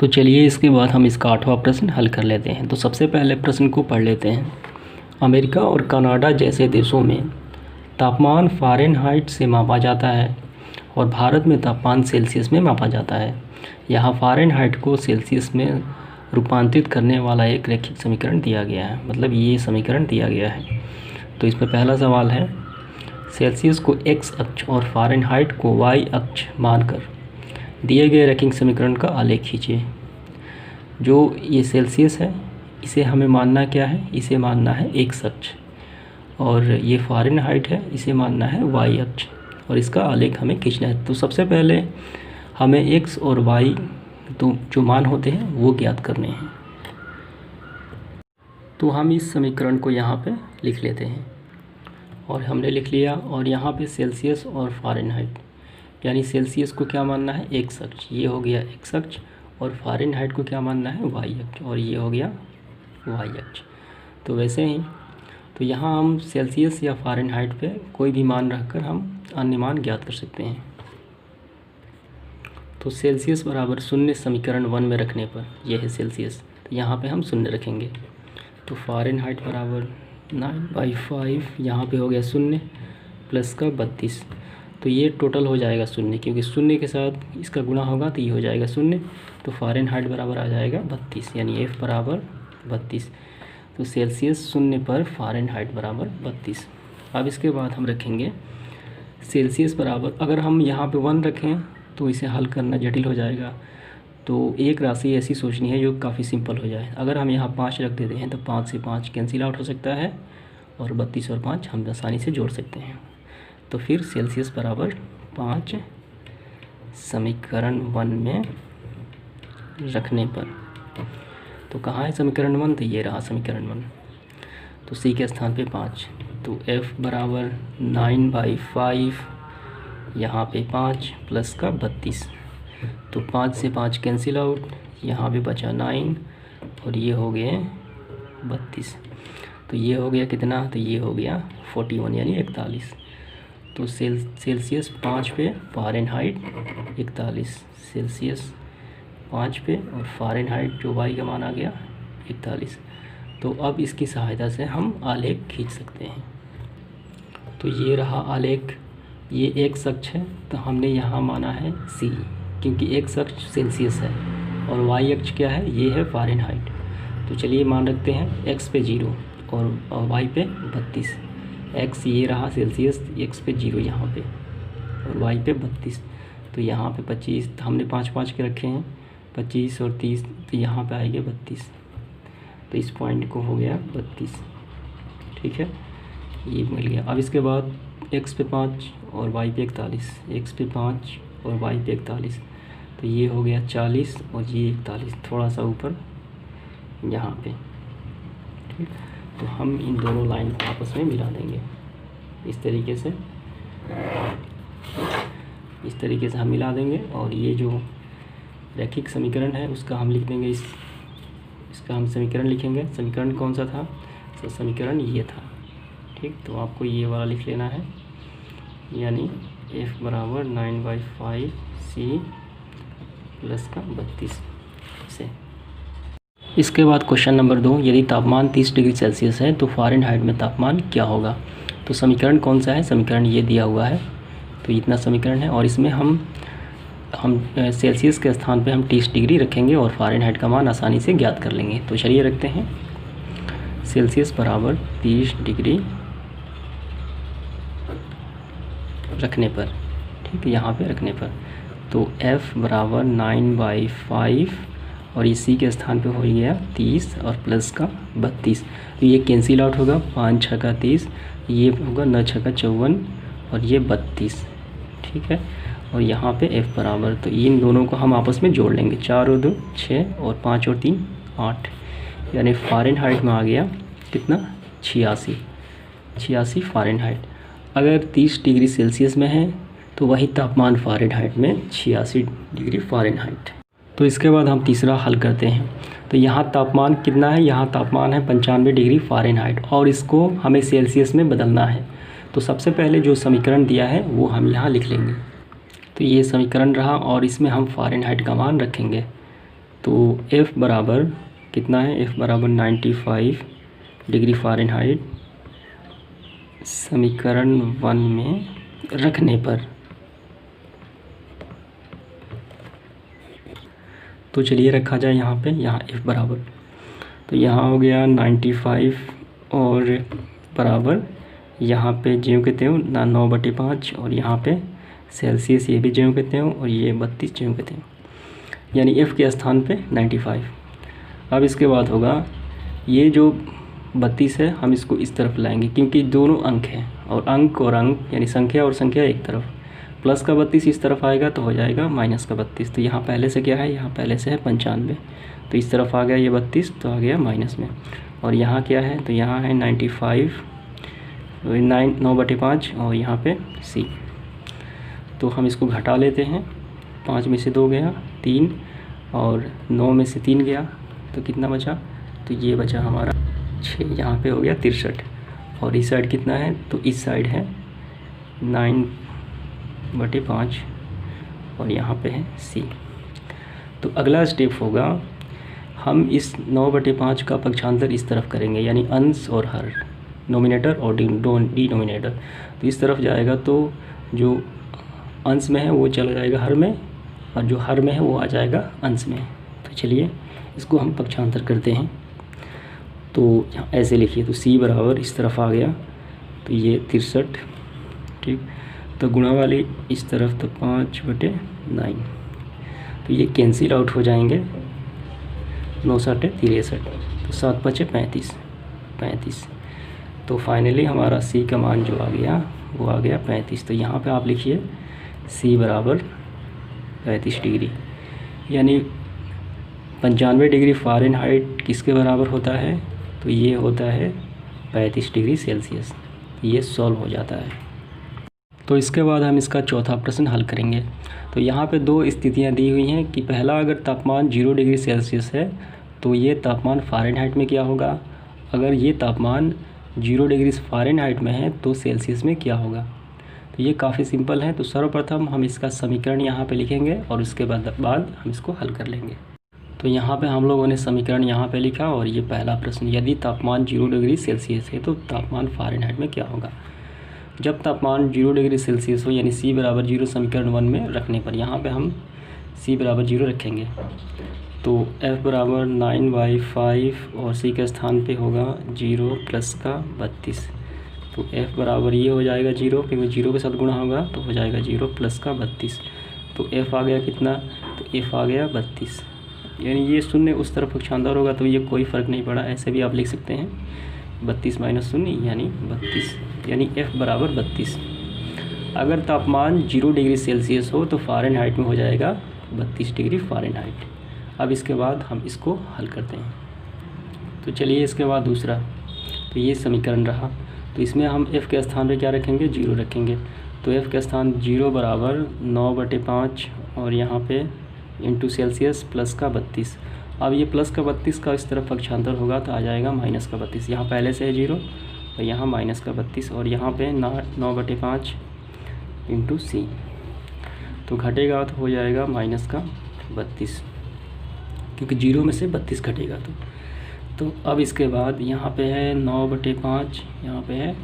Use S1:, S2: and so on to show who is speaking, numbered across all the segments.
S1: तो चलिए इसके बाद हम इसका 8वां प्रश्न हल कर लेते हैं। तो सबसे पहले प्रश्न को पढ़ लेते हैं। अमेरिका और कनाडा जैसे देशों में तापमान फ़ारेनहाइट से मापा जाता है और भारत में तापमान सेल्सियस में मापा जाता है। यहाँ फ़ारेनहाइट को सेल्सियस में रूपांतरित करने वाला एक रैखिक समीकरण दिया गया है, मतलब ये समीकरण दिया गया है। तो इसमें पहला सवाल है, सेल्सियस को x अक्ष और फ़ारेनहाइट को y अक्ष मानकर दिए गए रैखिक समीकरण का आलेख खींचिए। जो ये सेल्सियस है इसे हमें मानना क्या है, इसे मानना है x अक्ष, और ये फ़ारेनहाइट है इसे मानना है y अक्ष, और इसका आलेख हमें खींचना है। तो सबसे पहले हमें x और y तो जो मान होते हैं वो ज्ञात करने हैं। तो हम इस समीकरण को यहाँ पे लिख लेते हैं, और हमने लिख लिया। और यहाँ पे सेल्सियस और फ़ारेनहाइट, यानी सेल्सियस को क्या मानना है x अक्ष, ये हो गया x अक्ष, और फ़ारेनहाइट को क्या मानना है y अक्ष, और ये हो गया y अक्ष। तो वैसे ही तो यहाँ हम सेल्सियस या फ़ारेनहाइट पे कोई भी मान रखकर हम अन्य मान ज्ञात कर सकते हैं। तो सेल्सियस बराबर 0 समीकरण 1 में रखने पर, यह है सेल्सियस, तो यहाँ पे हम 0 रखेंगे। तो फ़ारेनहाइट बराबर 9/5, यहाँ पे हो गया 0 प्लस का 32। तो ये टोटल हो जाएगा 0, क्योंकि 0 के साथ इसका गुणा होगा तो ये हो जाएगा 0। तो फ़ारेनहाइट बराबर आ जाएगा 32, यानी F बराबर 32। तो सेल्सियस 0 पर फ़ारेनहाइट बराबर 32। अब इसके बाद हम रखेंगे सेल्सियस बराबर, अगर हम यहाँ पे 1 रखें तो इसे हल करना जटिल हो जाएगा। तो एक राशि ऐसी सोचनी है जो काफ़ी सिंपल हो जाए। अगर हम यहाँ 5 रख देते हैं तो 5 से 5 कैंसिल आउट हो सकता है, और 32 और 5 हम आसानी से जोड़ सकते हैं। तो फिर सेल्सियस बराबर 5 समीकरण 1 में रखने पर, तो कहाँ है समीकरण 1, तो ये रहा समीकरण 1। तो C के स्थान पे 5, तो F बराबर 9/5, यहाँ पे 5 प्लस का 32। तो 5 से 5 कैंसिल आउट, यहाँ पे बचा 9, और ये हो गए 32। तो ये हो गया कितना, तो ये हो गया 41, यानी 41। तो सेल्सियस 5 पे, फ़ारेनहाइट 41, सेल्सियस 5 पे और फ़ारेनहाइट जो y का मान आ गया 41। तो अब इसकी सहायता से हम आलेख खींच सकते हैं। तो ये रहा आलेख, ये x अक्ष है, तो हमने यहाँ माना है C, क्योंकि x अक्ष सेल्सियस है और y अक्ष क्या है, ये है फ़ारेनहाइट। तो चलिए मान रखते हैं x पे 0 और y पे 32। x ये रहा सेल्सियस, x पे 0 यहाँ पे, और y पे 32। तो यहाँ पे 25, तो हमने 5 के रखे हैं, 25 और 30, तो यहाँ पे आएगा 32। तो इस पॉइंट को हो गया 32, ठीक है, ये मिल गया। अब इसके बाद x पे 5 और y पे 41, x पे 5 और y पे 41, तो ये हो गया 40 और ये 41, थोड़ा सा ऊपर यहाँ पे, ठीक। तो हम इन दोनों लाइन को आपस में मिला देंगे इस तरीके से हम मिला देंगे। और ये जो रैखिक समीकरण है उसका हम लिख देंगे, इसका हम समीकरण लिखेंगे। समीकरण कौन सा था, तो समीकरण ये था, ठीक। तो आपको ये वाला लिख लेना है, यानी F बराबर 9/5 C प्लस का 32 से। इसके बाद क्वेश्चन नंबर 2, यदि तापमान 30 डिग्री सेल्सियस है तो फ़ारेनहाइट में तापमान क्या होगा। तो समीकरण कौन सा है, समीकरण ये दिया हुआ है। तो इतना समीकरण है, और इसमें हम सेल्सियस के स्थान पे हम 30 डिग्री रखेंगे और फ़ारेनहाइट का मान आसानी से ज्ञात कर लेंगे। तो चलिए रखते हैं सेल्सियस बराबर 30 डिग्री रखने पर, ठीक है, यहाँ पे रखने पर। तो F बराबर 9/5 और इसी के स्थान पे हो गया 30 और प्लस का 32। तो ये कैंसिल आउट होगा, 5 छक्का 30, ये होगा 9 छक्का 54 और ये 32, ठीक है। और यहाँ पे F बराबर, तो इन दोनों को हम आपस में जोड़ लेंगे, 4 और 2 6 और 5 और 3 8, यानी फ़ारेनहाइट में आ गया कितना, 86 फ़ारेनहाइट। अगर 30 डिग्री सेल्सियस में है तो वही तापमान फ़ारेनहाइट में 86 डिग्री फ़ारेनहाइट। तो इसके बाद हम तीसरा हल करते हैं। तो यहाँ तापमान कितना है, यहाँ तापमान है 95 डिग्री फ़ारेनहाइट, और इसको हमें सेल्सियस में बदलना है। तो सबसे पहले जो समीकरण दिया है वो हम यहाँ लिख लेंगे। तो ये समीकरण रहा, और इसमें हम फ़ारेनहाइट का मान रखेंगे। तो F बराबर कितना है, F बराबर 95 डिग्री फ़ारेनहाइट समीकरण 1 में रखने पर। तो चलिए रखा जाए यहाँ पे, यहाँ F बराबर, तो यहाँ हो गया 95 और बराबर यहाँ पे ज्यों के त्यों 9/5 और यहाँ पे सेल्सियस ये भी ज्यों के त्यों और ये 32 ज्यों के त्यों, यानी F के स्थान पे 95। अब इसके बाद होगा ये जो 32 है हम इसको इस तरफ लाएंगे क्योंकि दोनों अंक हैं और अंक यानी संख्या और संख्या एक तरफ, प्लस का 32 इस तरफ आएगा तो हो जाएगा माइनस का 32। तो यहाँ पहले से क्या है, यहाँ पहले से है 95, तो इस तरफ आ गया ये 32 तो आ गया माइनस में। और यहाँ क्या है, तो यहाँ है 95 9/5 और यहाँ पे C। तो हम इसको घटा लेते हैं, 5 में से 2 गया 3 और 9 में से 3 गया तो कितना बचा, तो ये बचा हमारा 6। यहाँ पे हो गया 63 और इस साइड कितना है, तो इस साइड है 9/5 और यहाँ पे है C। तो अगला स्टेप होगा हम इस 9/5 का पक्षांतर इस तरफ करेंगे, यानी अंश और हर, नोमिनेटर और डिनोमिनेटर। तो इस तरफ जाएगा तो जो अंश में है वो चला जाएगा हर में और जो हर में है वो आ जाएगा अंश में। तो चलिए इसको हम पक्षांतर करते हैं। तो यहाँ ऐसे लिखिए, तो C बराबर इस तरफ आ गया तो ये 63, ठीक, तो गुणा वाली इस तरफ तो 5/9, तो ये कैंसिल आउट हो जाएंगे, 9 7 63, तो 7 5 35। तो फाइनली हमारा C का मान जो आ गया वो आ गया 35। तो यहाँ पे आप लिखिए C बराबर 35 डिग्री, यानी 95 डिग्री फ़ारेनहाइट किसके बराबर होता है, तो ये होता है 35 डिग्री सेल्सियस। ये सॉल्व हो जाता है। तो इसके बाद हम इसका चौथा प्रश्न हल करेंगे। तो यहाँ पे 2 स्थितियाँ दी हुई हैं कि पहला, अगर तापमान 0 डिग्री सेल्सियस है तो ये तापमान फ़ारेनहाइट में क्या होगा, अगर ये तापमान 0 डिग्री फ़ारेनहाइट में है तो सेल्सियस में क्या होगा। तो ये काफ़ी सिंपल है। तो सर्वप्रथम हम इसका समीकरण यहाँ पे लिखेंगे और उसके बाद हम इसको हल कर लेंगे। तो यहाँ पे हम लोगों ने समीकरण यहाँ पे लिखा और ये पहला प्रश्न, यदि तापमान 0 डिग्री सेल्सियस है तो तापमान फ़ारेनहाइट में क्या होगा। जब तापमान 0 डिग्री सेल्सियस हो यानी C बराबर 0 समीकरण 1 में रखने पर, यहाँ पे हम C बराबर 0 रखेंगे तो F बराबर 9/5 और C के स्थान पे होगा 0 प्लस का 32। तो F बराबर ये हो जाएगा 0, क्योंकि 0 के साथ गुणा होगा तो हो जाएगा 0 प्लस का 32। तो F आ गया कितना, तो F आ गया 32, यानी ये शून्य उस तरफ पक्षांतर होगा तो ये कोई फ़र्क नहीं पड़ा, ऐसे भी आप लिख सकते हैं 32 माइनस 0 यानी 32, यानी F बराबर 32। अगर तापमान 0 डिग्री सेल्सियस हो तो फ़ारेनहाइट में हो जाएगा 32 डिग्री फ़ारेनहाइट। अब इसके बाद हम इसको हल करते हैं। तो चलिए इसके बाद दूसरा, तो ये समीकरण रहा, तो इसमें हम F के स्थान पे क्या रखेंगे, 0 रखेंगे। तो F के स्थान 0 बराबर 9/5 और यहाँ पे इंटू सेल्सियस प्लस का 32। अब ये प्लस का 32 का इस तरफ पक्षांतर होगा तो आ जाएगा माइनस का 32। यहाँ पहले से है 0 और यहाँ माइनस का 32 और यहाँ पे 9/5 इंटू C, तो घटेगा तो हो जाएगा माइनस का 32, क्योंकि 0 में से 32 घटेगा। तो अब इसके बाद यहाँ पे है 9/5, यहाँ पे है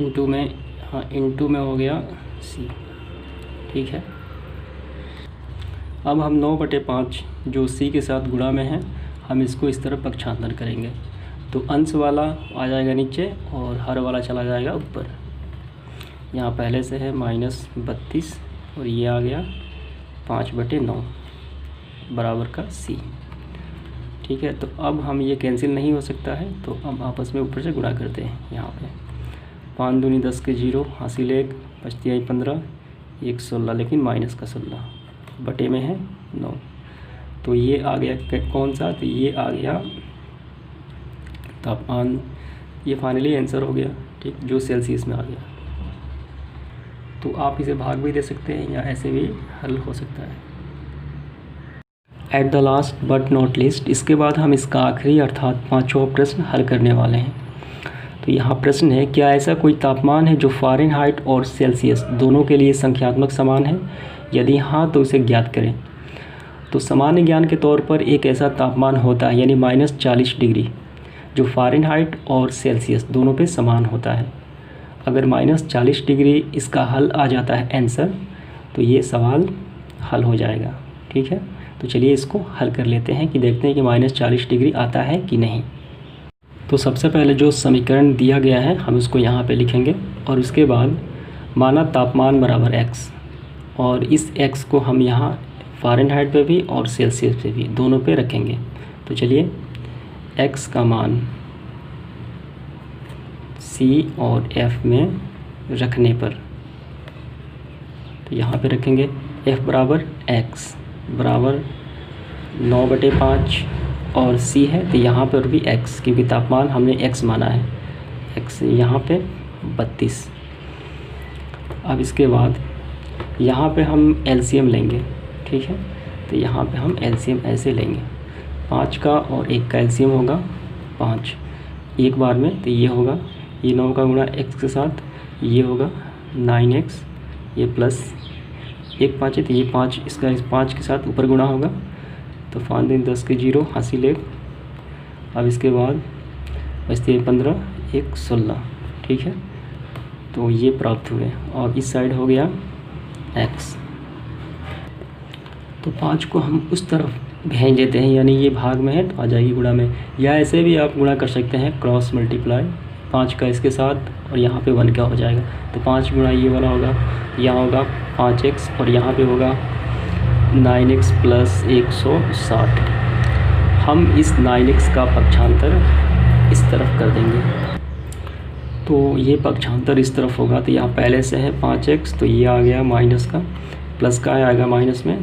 S1: इंटू में, हाँ इंटू में हो गया C, ठीक है। अब हम 9/5 जो C के साथ गुणा में है, हम इसको इस तरफ पक्षांतर करेंगे तो अंश वाला आ जाएगा नीचे और हर वाला चला जाएगा ऊपर। यहाँ पहले से है -32 और ये आ गया 5/9 बराबर का C, ठीक है। तो अब हम ये कैंसिल नहीं हो सकता है तो हम आपस में ऊपर से गुणा करते हैं। यहाँ पे 5 दूनी 10 के 0 हासिल 1 बचती आई 15 1 16, लेकिन माइनस का 16 बटे में है 9। तो ये आ गया कौन सा, तो ये आ गया तापमान, ये फाइनली आंसर हो गया, ठीक, जो सेल्सियस में आ गया। तो आप इसे भाग भी दे सकते हैं या ऐसे भी हल हो सकता है। At the last but not least, इसके बाद हम इसका आखिरी अर्थात 5वां प्रश्न हल करने वाले हैं। तो यहाँ प्रश्न है, क्या ऐसा कोई तापमान है जो फ़ारेनहाइट और सेल्सियस दोनों के लिए संख्यात्मक समान है, यदि हाँ तो उसे ज्ञात करें। तो सामान्य ज्ञान के तौर पर एक ऐसा तापमान होता है यानी -40 डिग्री जो फ़ारेनहाइट और सेल्सियस दोनों पे समान होता है। अगर -40 डिग्री इसका हल आ जाता है आंसर, तो ये सवाल हल हो जाएगा। ठीक है, तो चलिए इसको हल कर लेते हैं कि देखते हैं कि -40 डिग्री आता है कि नहीं। तो सबसे पहले जो समीकरण दिया गया है हम इसको यहाँ पे लिखेंगे और उसके बाद माना तापमान बराबर x, और इस x को हम यहाँ फ़ारेनहाइट पे भी और सेल्सियस पे भी दोनों पे रखेंगे। तो चलिए x का मान C और F में रखने पर तो यहाँ पे रखेंगे F बराबर x बराबर 9/5 और C है तो यहाँ पर भी x, क्योंकि तापमान हमने x माना है, x यहाँ पे 32। अब इसके बाद यहाँ पे हम LCM लेंगे। ठीक है, तो यहाँ पे हम LCM ऐसे लेंगे, 5 का और 1 का LCM होगा 5 एक बार में, तो ये होगा ये 9 का गुणा x के साथ ये होगा 9x, ये प्लस 1 5 है तो ये 5 इसका इस 5 के साथ ऊपर गुणा होगा, तो 5 दिन 10 के 0 हासिल 1। अब इसके बाद बचते 15 1 16। ठीक है, तो ये प्राप्त हुए और इस साइड हो गया x। तो 5 को हम उस तरफ भेज देते हैं, यानी ये भाग में है तो आ जाएगी गुणा में, या ऐसे भी आप गुणा कर सकते हैं क्रॉस मल्टीप्लाई, 5 का इसके साथ और यहाँ पे 1 का हो जाएगा। तो 5 गुणा ये वाला होगा, यहाँ होगा 5x और यहाँ पे होगा 9x प्लस 160। हम इस 9x का पक्षांतर इस तरफ कर देंगे, तो ये पक्षांतर इस तरफ होगा, तो यहाँ पहले से है 5x तो ये आ गया माइनस का, प्लस का आएगा माइनस में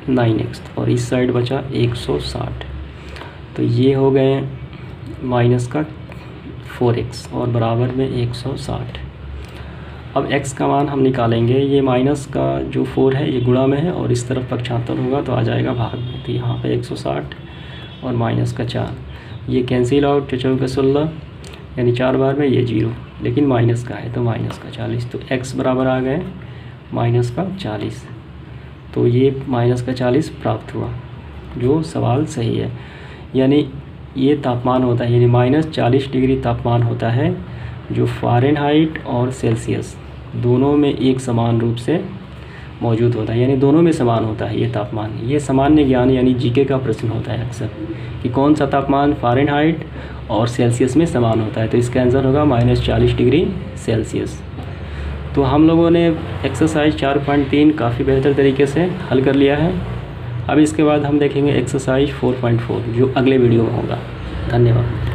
S1: 9x और इस साइड बचा 160, तो ये हो गए माइनस का 4x और बराबर में 160। अब x का मान हम निकालेंगे, ये माइनस का जो 4 है ये गुणा में है और इस तरफ पक्षांतर होगा तो आ जाएगा भाग में, तो यहाँ पे 160 और माइनस का 4, ये कैंसिल आउट, 4 का 16 यानी 4 बार में ये 0, लेकिन माइनस का है तो माइनस का 40, तो x बराबर आ गए माइनस का 40। तो ये माइनस का 40 प्राप्त हुआ, जो सवाल सही है। यानी ये तापमान होता है, यानी -40 डिग्री तापमान होता है जो फ़ारेनहाइट और सेल्सियस दोनों में एक समान रूप से मौजूद होता है, यानी दोनों में समान होता है ये तापमान। ये सामान्य ज्ञान यानी जीके का प्रश्न होता है अक्सर कि कौन सा तापमान फ़ारेनहाइट और सेल्सियस में समान होता है, तो इसका आंसर होगा -40 डिग्री सेल्सियस। तो हम लोगों ने एक्सरसाइज 4.3 काफ़ी बेहतर तरीके से हल कर लिया है। अब इसके बाद हम देखेंगे एक्सरसाइज 4.4 जो अगले वीडियो में होगा। धन्यवाद।